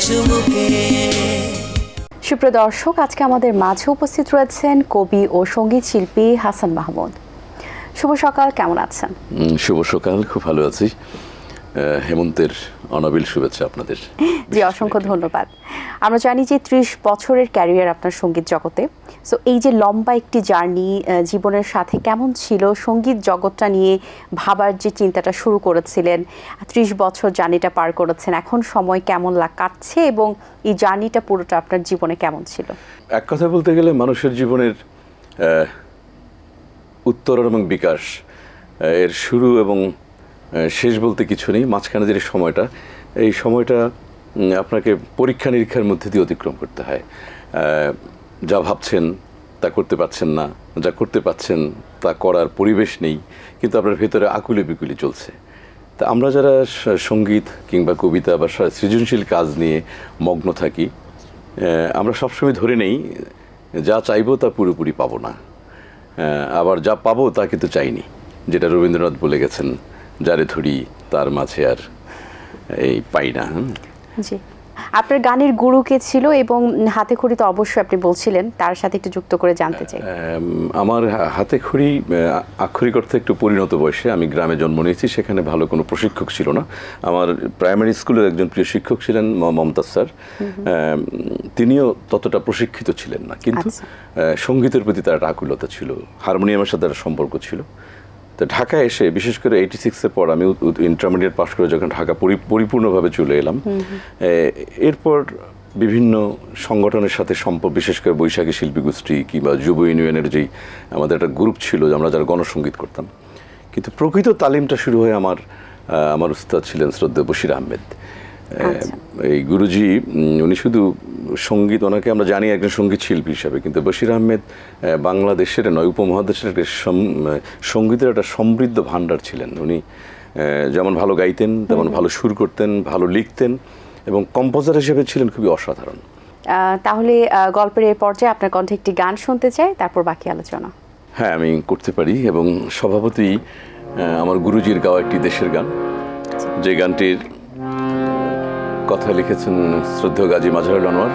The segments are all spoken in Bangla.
চুমুকে। সুপ্রিয় দর্শক, আজকে আমাদের মাঝে উপস্থিত রয়েছেন কবি ও সঙ্গীত শিল্পী হাসান মাহমুদ। শুভ সকাল, কেমন আছেন? শুভ সকাল, খুব ভালো আছি। হেমন্তের অনাবিল শুভেচ্ছা আপনাদের। জি, অসংখ্য ধন্যবাদ। আমরা জানি যে 30 বছরের ক্যারিয়ার আপনার সঙ্গীত জগতে। সো এই যে লম্বা একটি জার্নি জীবনের সাথে কেমন ছিল, সঙ্গীত জগৎটা নিয়ে ভাবার যে চিন্তাটা শুরু করেছিলেন, 30 বছর জার্নিটা পার করেছেন, এখন সময় কেমন কাটছে এবং এই জার্নিটা পুরোটা আপনার জীবনে কেমন ছিল? এক কথা বলতে গেলে মানুষের জীবনের উত্তরণ এবং বিকাশ এর শুরু এবং শেষ বলতে কিছু নেই। মাঝখানে যে সময়টা, এই সময়টা আপনাকে পরীক্ষা নিরীক্ষার মধ্যে দিয়ে অতিক্রম করতে হয়। যা ভাবছেন তা করতে পারছেন না, যা করতে পারছেন তা করার পরিবেশ নেই, কিন্তু আপনার ভেতরে আকুলি বিকুলি চলছে। তা আমরা যারা সঙ্গীত কিংবা কবিতা বা সৃজনশীল কাজ নিয়ে মগ্ন থাকি, আমরা সবসময় ধরে নেই যা চাইবো তা পুরোপুরি পাবো না, আবার যা পাবো তা কিন্তু চাইনি, যেটা রবীন্দ্রনাথ বলে গেছেন, যারে ধরি তার মাঝে আর এই পাই না। জি, আপনার গানের গুরু কে ছিল এবং হাতে খড়ি তো অবশ্যই আপনি বলছিলেন, তার সাথে একটু যুক্ত করে জানতে চাই। আমার হাতে খড়ি আক্ষরিক অর্থে একটু পরিণত বয়সে আমি গ্রামে জন্ম নিয়েছি। সেখানে ভালো কোনো প্রশিক্ষক ছিল না। আমার প্রাইমারি স্কুলের একজন প্রিয় শিক্ষক ছিলেন মমতাজ স্যার। তিনিও ততটা প্রশিক্ষিত ছিলেন না, কিন্তু সঙ্গীতের প্রতি তার একটা আকুলতা ছিল, হারমোনিয়ামের সাথে একটা সম্পর্ক ছিল। তো ঢাকায় এসে, বিশেষ করে 86-এর পর আমি ইন্টারমিডিয়েট পাশ করে যখন ঢাকা পরিপূর্ণভাবে চলে এলাম, এরপর বিভিন্ন সংগঠনের সাথে বিশেষ করে বৈশাখী শিল্পী গোষ্ঠী কিংবা যুব ইউনিয়নের যেই আমাদের একটা গ্রুপ ছিল, আমরা যারা গণসঙ্গীত করতাম। কিন্তু প্রকৃত তালিমটা শুরু হয় আমার উস্তাদ ছিলেন শ্রদ্ধেয় বশির আহমেদ। এই গুরুজি, উনি শুধু সঙ্গীত, ওনাকে আমরা জানি একজন সঙ্গীত শিল্পী হিসাবে, কিন্তু বশির আহমেদ বাংলাদেশের নয়, উপমহাদেশের একটা সঙ্গীতের একটা সমৃদ্ধ ভাণ্ডার ছিলেন। উনি যেমন ভালো গাইতেন, তেমন ভালো সুর করতেন, ভালো লিখতেন এবং কম্পোজার হিসেবে ছিলেন খুবই অসাধারণ। তাহলে গল্পের এই পর্যায়ে আপনার কণ্ঠে একটি গান শুনতে চাই, তারপর বাকি আলোচনা। হ্যাঁ, আমি করতে পারি, এবং স্বভাবতই আমার গুরুজির গাওয়া একটি দেশের গান, যে গানটির কথা লিখেছেন শ্রদ্ধেয় গাজী মাজহারুল আনোয়ার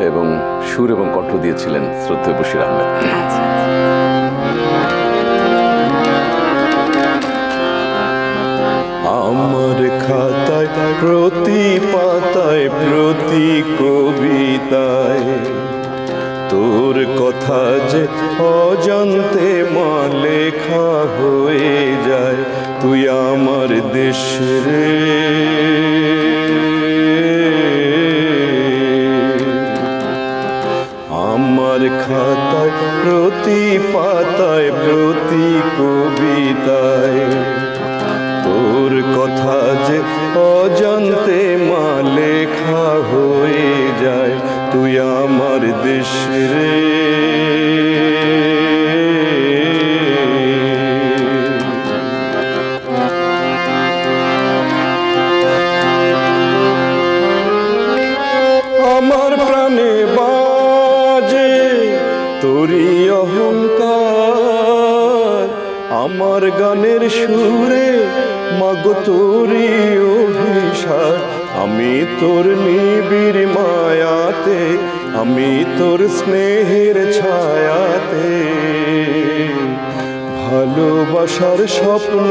এবং সুর এবং কণ্ঠ দিয়েছিলেন শ্রদ্ধেয় বশির আহমেদ। আমার খাতায় প্রতি পাতায় প্রতি কবিতায় তোর কথা যে অজান্তে মা লেখা হয়ে যায়। তুই আমার দেশের আমার খাতায় প্রতি পাতায় প্রতি কবিতায় তোর কথা যে অজান্তে মা লেখা হয়ে যায়। তুই আমার দেশের আমার প্রাণে বাজে তোরই অহংকার, আমার গানের সুরে মাগো তোরই অভিসার। আমি তোর নিবিড় মায়াতে, আমি তোর স্নেহের ছায়াতে ভালোবাসার স্বপ্ন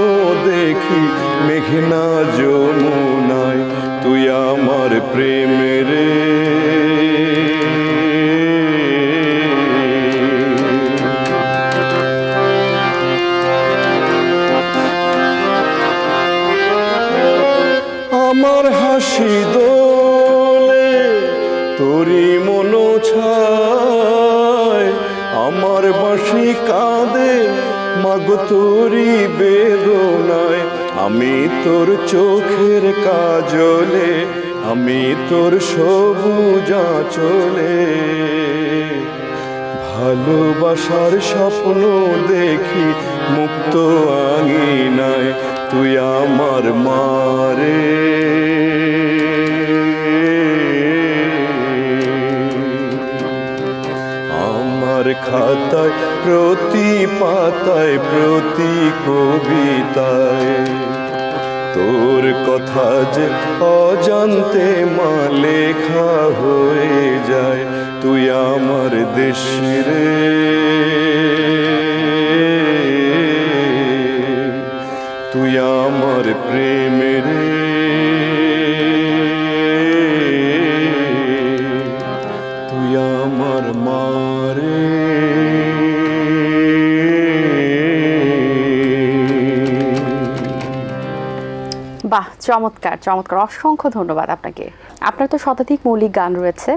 দেখি মেঘনা যমুনায়। তুই আমার প্রেমের আমার হাসি দোলে তোরই মনো ছায়, আমার বাঁশি কাঁদে মাগো তোরই বেদনায়। আমি তোর চোখের কাজলে, আমি তোর সবুজ আঁচলে ভালোবাসার স্বপ্ন দেখি মুক্ত আঙিনায়। তুই আমার মারে আমার খাতায় প্রতি পাতায় প্রতি কবিতায় তোর কথা যে অজান্তে মা লেখা হয়ে যায়, তুই আমার দেশ রে, তুই আমার প্রেম রে, তুই আমার মা রে। বাহ, চমৎকার চমৎকার, অসংখ্য ধন্যবাদ আপনাকে। আপনার তো শতাধিক মৌলিক গান রয়েছে,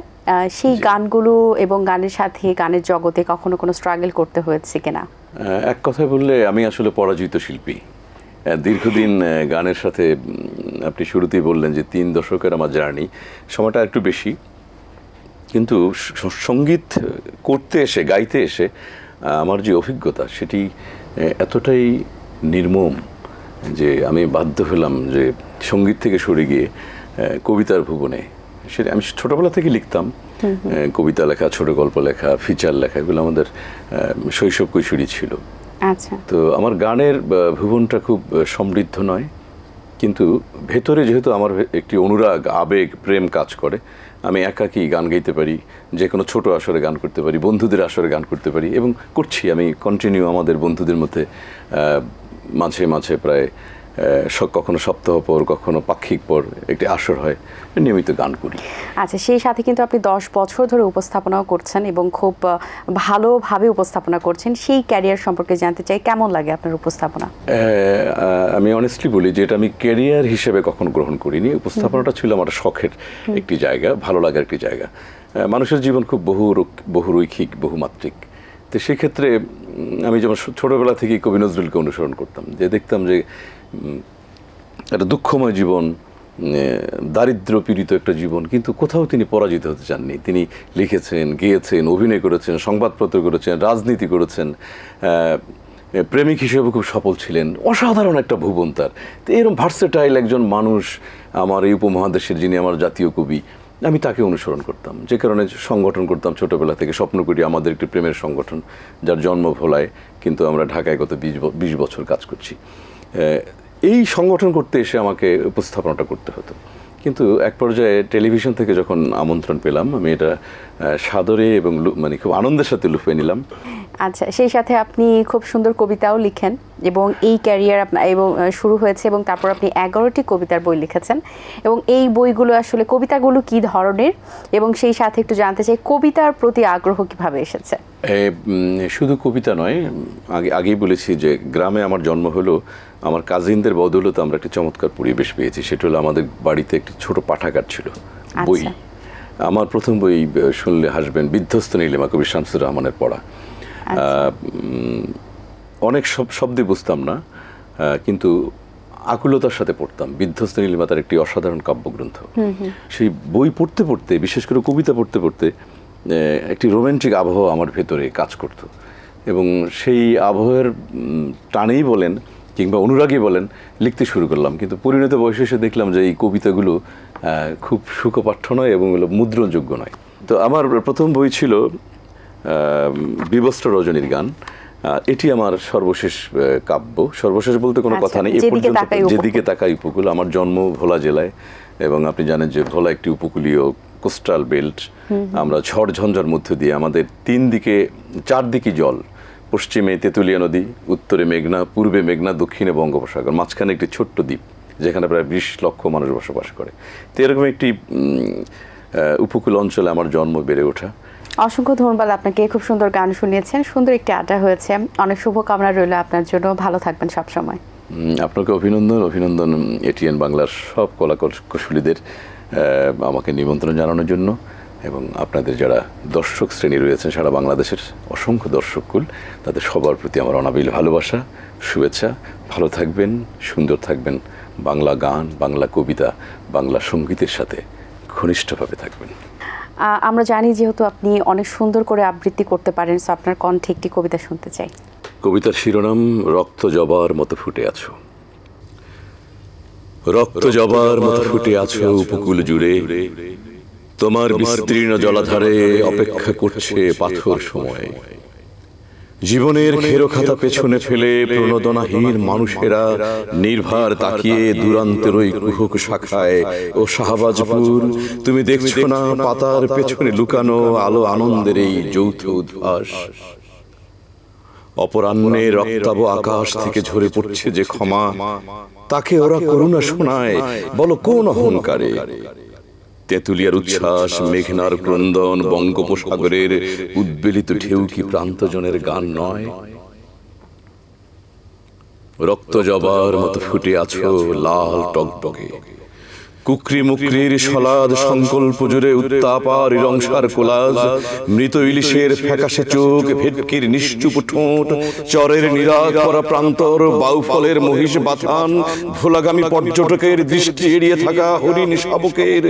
সেই গানগুলো এবং গানের সাথে গানের জগতে কখনো কোনো স্ট্রাগল করতে হয়েছে কিনা? এক কথায় বললে আমি আসলে পরাজিত শিল্পী। দীর্ঘদিন গানের সাথে, আপনি শুরুতেই বললেন যে 3 দশকের আমার জার্নি, সময়টা একটু বেশি, কিন্তু সঙ্গীত করতে এসে, গাইতে এসে আমার যে অভিজ্ঞতা সেটি এতটাই নির্মম যে আমি বাধ্য হলাম যে সঙ্গীত থেকে সরে গিয়ে কবিতার ভুবনে। সেটা আমি ছোটবেলা থেকে লিখতাম, কবিতা লেখা, ছোট গল্প লেখা, ফিচার লেখা, এগুলো আমাদের শৈশব কৈশোরী ছিল। আচ্ছা। তো আমার গানের ভুবনটা খুব সমৃদ্ধ নয়, কিন্তু ভেতরে যেহেতু আমার একটি অনুরাগ, আবেগ, প্রেম কাজ করে, আমি একাকী গান গাইতে পারি, যে কোনো ছোট আসরে গান করতে পারি, বন্ধুদের আসরে গান করতে পারি, এবং করছি। আমি কন্টিনিউ আমাদের বন্ধুদের মধ্যে মাঝে মাঝে প্রায় কখনো সপ্তাহ পর, কখনো পাক্ষিক পর একটি আসর হয়, নিয়মিত গান করি। আচ্ছা, সেই সাথে কিন্তু আপনি 10 বছর ধরে উপস্থাপনাও করছেন এবং খুব ভালোভাবে উপস্থাপনা করছেন। সেই ক্যারিয়ার সম্পর্কে জানতে চাই, কেমন লাগে আপনার উপস্থাপনা? আমি অনেস্টলি বলি যে এটা আমি ক্যারিয়ার হিসেবে কখনো গ্রহণ করিনি। উপস্থাপনাটা ছিল আমার শখের একটি জায়গা, ভালো লাগার একটি জায়গা। মানুষের জীবন খুব বহুরৈখিক, বহুমাত্রিক। তো সেক্ষেত্রে আমি যেমন ছোটোবেলা থেকেই কবি নজরুলকে অনুসরণ করতাম, যে দেখতাম যে একটা দুঃখময় জীবন, দারিদ্র পীড়িত একটা জীবন, কিন্তু কোথাও তিনি পরাজিত হতে চাননি। তিনি লিখেছেন, গেয়েছেন, অভিনয় করেছেন, সংবাদপত্র করেছেন, রাজনীতি করেছেন, প্রেমিক হিসেবে খুব সফল ছিলেন। অসাধারণ একটা ভুবন তার। তো এরকম ভার্সেটাইল একজন মানুষ আমার এই উপমহাদেশের, যিনি আমার জাতীয় কবি, আমি তাকে অনুসরণ করতাম। যে কারণে সংগঠন করতাম ছোটোবেলা থেকে, স্বপ্ন করি আমাদের একটি প্রেমের সংগঠন, যার জন্ম ভোলায়, কিন্তু আমরা ঢাকায় গত 20 বছর কাজ করছি। এই সংগঠন করতে এসে আমাকে উপস্থাপনাটা করতে হতো, কিন্তু এক পর্যায়ে টেলিভিশন থেকে যখন আমন্ত্রণ পেলাম, আমি এটা সাদরে এবং মানে খুব আনন্দের সাথে লুফে নিলাম। আচ্ছা, সেই সাথে আপনি খুব সুন্দর কবিতাও লিখেন এবং এই ক্যারিয়ার আপনার এবং শুরু হয়েছে, এবং তারপর আপনি 11টি কবিতার বই লিখেছেন। এবং এই বইগুলো আসলে, কবিতাগুলো কী ধরনের, এবং সেই সাথে একটু জানতে চাই কবিতার প্রতি আগ্রহ কিভাবে এসেছে? শুধু কবিতা নয়, আগেই বলেছি যে গ্রামে আমার জন্ম হলো, আমার কাজিনদের বদৌলতে আমরা একটি চমৎকার পরিবেশ পেয়েছি। সেটা হলো আমাদের বাড়িতে একটি ছোট পাঠাগার ছিল, বই। আমার প্রথম বই শুনলে হাসবেন, বিধ্বস্ত নীলিমা, কবি শামসুর রহমানের পড়া। অনেক শব্দে বুঝতাম না, কিন্তু আকুলতার সাথে পড়তাম। বিধ্বস্ত নীলিমা তার একটি অসাধারণ কাব্যগ্রন্থ। সেই বই পড়তে পড়তে, বিশেষ করে কবিতা পড়তে পড়তে, একটি রোম্যান্টিক আবহাওয়া আমার ভেতরে কাজ করত, এবং সেই আবহাওয়ার টানেই বলেন কিংবা অনুরাগী বলেন, লিখতে শুরু করলাম। কিন্তু পরিণত বয়সে এসে দেখলাম যে এই কবিতাগুলো খুব সুখপাঠ্য নয় এবং মুদ্রণযোগ্য নয়। তো আমার প্রথম বই ছিল বিবস্ত্র রজনীর গান। এটি আমার সর্বশেষ কাব্য। সর্বশেষ বলতে কোনো কথা নেই, এ পর্যন্ত যেদিকে তাকাই উপকূল। আমার জন্ম ভোলা জেলায়, এবং আপনি জানেন যে ভোলা একটি উপকূলীয় কোস্টাল বেল্ট। আমরা ঝড় ঝঞ্ঝার মধ্য দিয়ে, আমাদের 4 দিকে জল, পশ্চিমে তেঁতুলিয়া নদী, উত্তরে মেঘনা, পূর্বে মেঘনা, দক্ষিণে বঙ্গোপসাগর, মাঝখানে একটি ছোট্ট দ্বীপ যেখানে প্রায় 20 লক্ষ মানুষ বসবাস করে। তো এরকম একটি উপকূল অঞ্চলে আমার জন্ম, বেড়ে ওঠা। অসংখ্য ধন্যবাদ আপনাকে, খুব সুন্দর গান শুনিয়েছেন, সুন্দর একটি আড্ডা হয়েছে। অনেক শুভকামনা রইল আপনার জন্য, ভালো থাকবেন সবসময়। আপনাকে অভিনন্দন এটিএন বাংলার সব কলাকুশলীদের আমাকে নিমন্ত্রণ জানানোর জন্য, এবং আপনাদের যারা দর্শক শ্রেণী রয়েছেন সারা বাংলাদেশের অসংখ্য দর্শককুল, তাদের সবার প্রতি আমার অনাবিল ভালোবাসা, শুভেচ্ছা। ভালো থাকবেন, সুন্দর থাকবেন, বাংলা গান, বাংলা কবিতা, বাংলা সঙ্গীতের সাথে ঘনিষ্ঠভাবে থাকবেন। আমরা জানি যেহেতু আপনি অনেক সুন্দর করে আবৃত্তি করতে পারেন, সো আপনার কণ্ঠে একটি কবিতা শুনতে চাই। কবিতার শিরোনাম রক্ত জবার মতো ফুটে আছো। রক্ত জবার মতো ফুটে আছো উপকূল জুড়ে, তোমার বিস্তীর্ণ জলাধারে অপেক্ষা করছে পাথর সময়। জীবনের খেরোখাতা পেছনে ফেলে প্রণোদনাহীন মানুষেরা নির্ভার তাকিয়ে দূরান্তের ওই কুহক শাখায় ও শাহবাজপুর, তুমি দেখছো না পাতার পেছনে লুকানো আলো আনন্দের এই যৌথ উদ্ভাস। অপরাহ্নে রক্তাভ আকাশ থেকে ঝরে পড়ছে যে ক্ষমা, তাকে ওরা করুণা শোনায়, বলো কোন অহংকারে? তেঁতুলিয়ার উচ্ছ্বাস, মেঘনার ক্রন্দন, বঙ্গোপসাগরের উদ্বেলিত ঢেউ কি প্রান্তজনের গান নয়? রক্ত জবার মতো ফুটে আছো লাল টকটকে, কুকরি মুকরির সলাদ সংকল্প জুড়ে উত্তাপার রংসার কোলাজ, মৃত ইলিশের ফ্যাকাশে চোখ, ভেটকির নিশ্চুপ ঠোঁট, চরের নিরাগ করা প্রান্তর, বাউফলের মহিষ বাথান, ভোলাগামী পর্যটকের দৃষ্টি এড়িয়ে থাকা হরিণ শাবকের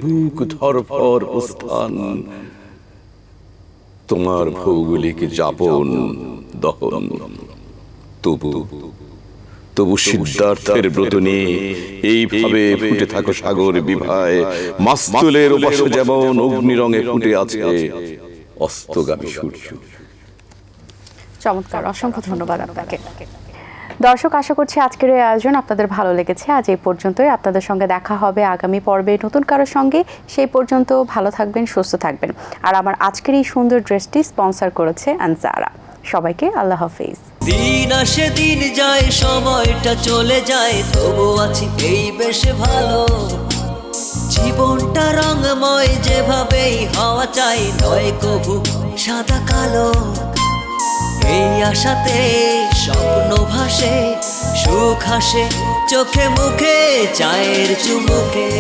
বুক ধরফর প্রস্থান। তোমার ভৌগোলিক যাপন দহন, তবু সিদ্ধার্থের ব্রত নিয়ে এইভাবে ফুটে থাকো সাগর বিভায়, মাস্তুলের উপাস যেমন অগ্নি রঙে ফুটে আছে অস্তগামী সূর্য। চমৎকার, অসংখ্য ধন্যবাদ আপনাকে। দর্শক, আশা করছি আজকের এই আয়োজন আপনাদের ভালো লেগেছে। আজ এই পর্যন্তই। আপনাদের সঙ্গে দেখা হবে আগামী পর্বে নতুন কারোর সঙ্গে। সেই পর্যন্ত ভালো থাকবেন, সুস্থ থাকবেন। আর আমার আজকের এই সুন্দর ড্রেসটি স্পন্সর করেছে আনসারা। সবাইকে আল্লাহ হাফেজ। দিন আসে দিন যায়, সময়টা চলে যায়, তবু আছি এই বেশ ভালো। জীবনটা রঙময়, যেভাবেই হওয়া চাই, নয় কবু সাদা কালো। এই আশাতে স্বপ্ন ভাসে, সুখ হাসে চোখে মুখে, চায়ের চুমুকে।